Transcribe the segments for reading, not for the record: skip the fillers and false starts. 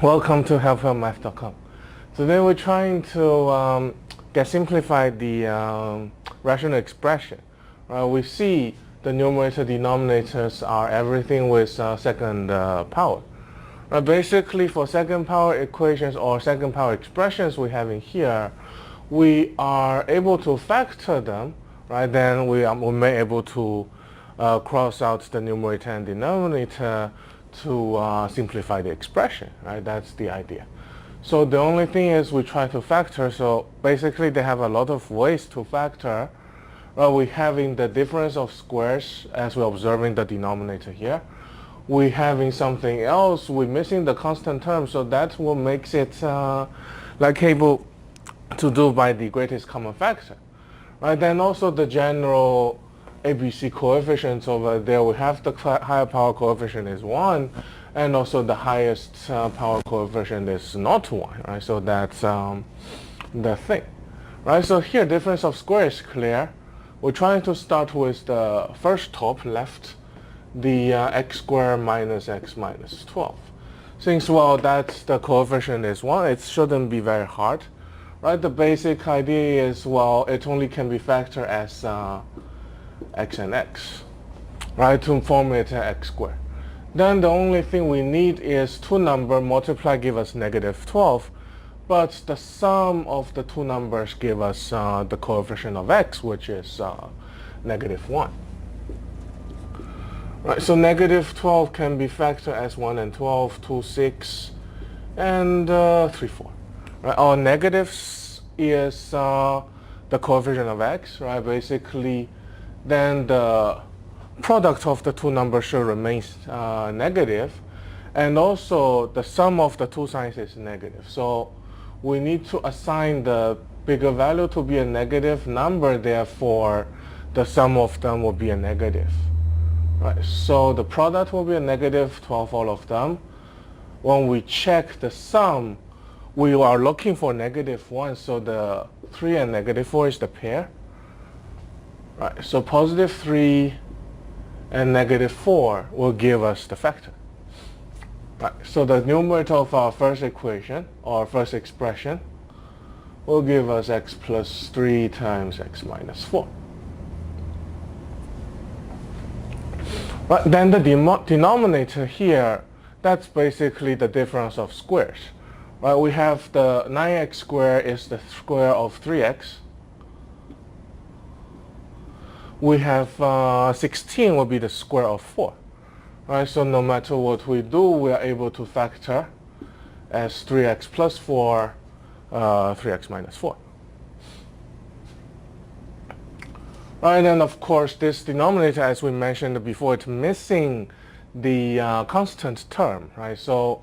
Welcome to helphelpmath.com. Today we're trying to simplify the rational expression. We see the numerator denominators are everything with second power. Basically, for second power equations or second power expressions we have in here, we are able to factor them. Then we may able to cross out the numerator and denominator to simplify the expression, That's the idea. So the only thing is we try to factor. So basically they have a lot of ways to factor. We're having the difference of squares as we're observing the denominator here. We're having something else. We're missing the constant term, so that will make it able to do by the greatest common factor. Then also the general ABC coefficients over there, we have the higher power coefficient is 1, and also the highest power coefficient is not 1, So that's the thing, So here, difference of square is clear. We're trying to start with the first top left, the x squared minus x minus 12. Since, well, that's the coefficient is 1, it shouldn't be very hard, The basic idea is, well, it only can be factored as x and x, to form it as x squared. Then the only thing we need is two numbers multiply give us negative 12, but the sum of the two numbers give us the coefficient of x, which is negative 1. So negative 12 can be factored as 1 and 12, 2, 6, and 3, 4. Our negatives is the coefficient of x, Basically, then the product of the two numbers should remain negative, and also the sum of the two signs is negative. So we need to assign the bigger value to be a negative number, therefore the sum of them will be a negative. So the product will be a negative 12, all of them. When we check the sum, we are looking for negative 1, so the 3 and negative 4 is the pair. So positive 3 and negative 4 will give us the factor. So the numerator of our first equation, or first expression, will give us x plus 3 times x minus 4. Then the denominator here, that's basically the difference of squares. We have the 9x squared is the square of 3x. We have 16 will be the square of 4. So no matter what we do, we are able to factor as 3x plus 4, 3x minus 4. And then of course this denominator, as we mentioned before, it's missing the constant term, So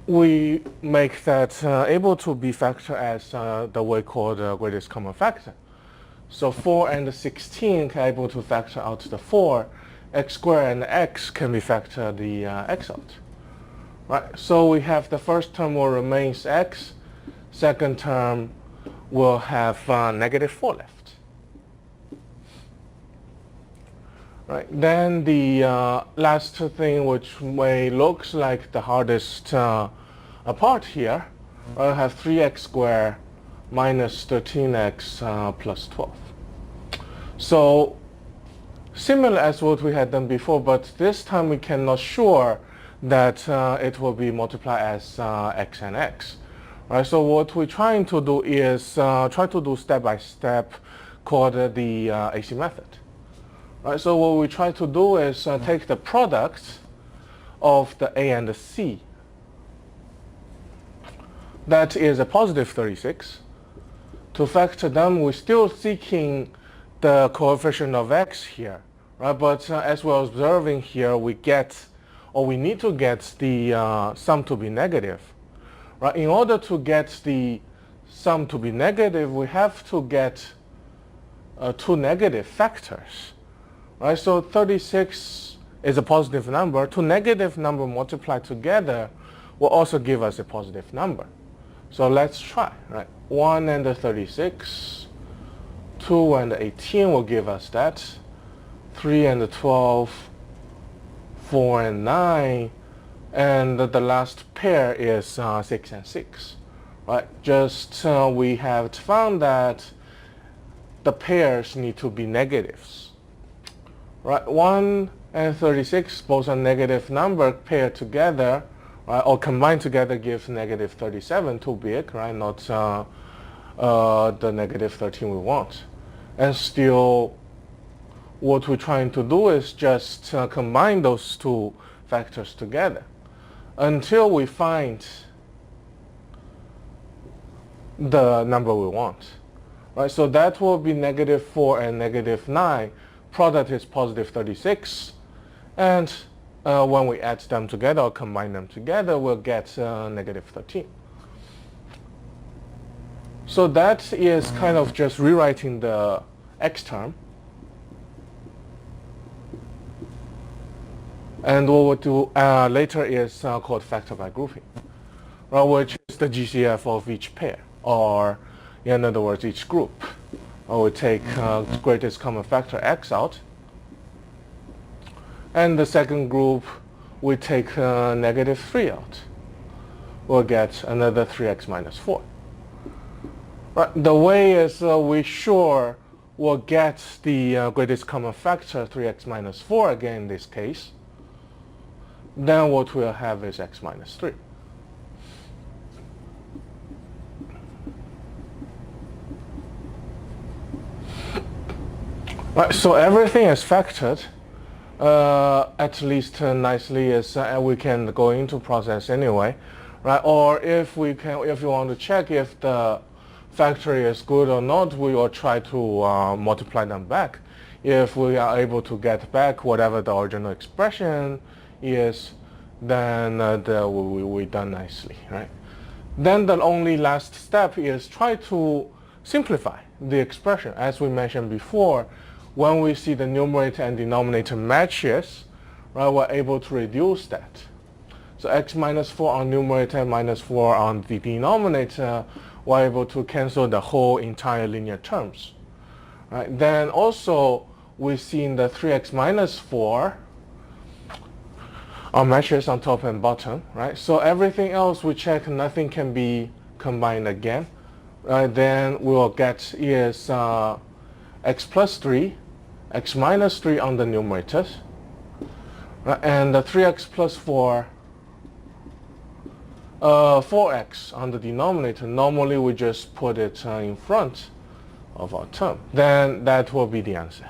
we make that able to be factored as the way called the greatest common factor. So 4 and 16 can able to factor out the 4. X squared and x can be factored the x out. So we have the first term will remain x. Second term will have negative 4 left. Then the last thing, which may looks like the hardest part here, I have 3x squared minus 13x plus 12. So similar as what we had done before, but this time we cannot sure that it will be multiplied as x and x. So what we're trying to do is try to do step by step, called the AC method. So what we try to do is take the product of the A and the C. That is a positive 36. To factor them, we're still seeking the coefficient of x here, But as we're observing here, we get, or we need to get the sum to be negative, In order to get the sum to be negative, we have to get two negative factors, So 36 is a positive number. Two negative numbers multiplied together will also give us a positive number. So let's try, 1 and the 36, 2 and the 18 will give us that, 3 and the 12, 4 and 9, and the last pair is 6 and 6. Right? Just we have found that the pairs need to be negatives. Right? 1 and 36, both are negative number, paired together, right, or combined together gives negative 37, too big, right? Not the negative 13 we want. And still, what we're trying to do is just combine those two factors together until we find the number we want. Right? So that will be negative 4 and negative 9. Product is positive 36. And when we add them together or combine them together, we'll get negative 13. So that is kind of just rewriting the x term. And what we'll do later is called factor by grouping, right, which is the GCF of each pair, or in other words, each group. We take greatest common factor x out. And the second group, we take negative 3 out. We'll get another 3x minus 4. Right. The way is we sure will get the greatest common factor 3x minus 4 again in this case. Then what we'll have is x minus 3. Right, so everything is factored, at least nicely as we can go into process anyway, right? Or if we want to check if the factor is good or not, we will try to multiply them back. If we are able to get back whatever the original expression is, then we done nicely, right? Then the only last step is try to simplify the expression. As we mentioned before, when we see the numerator and denominator matches, right, we're able to reduce that. So x minus 4 on numerator and minus 4 on the denominator, we're able to cancel the whole entire linear terms. Right? Then also, we've seen the 3x minus 4 are matches on top and bottom. Right? So everything else we check, nothing can be combined again. Right? Then we will get is x plus 3, x minus 3 on the numerators, right? And the 3x plus 4, 4x on the denominator. Normally we just put it in front of our term. Then that will be the answer.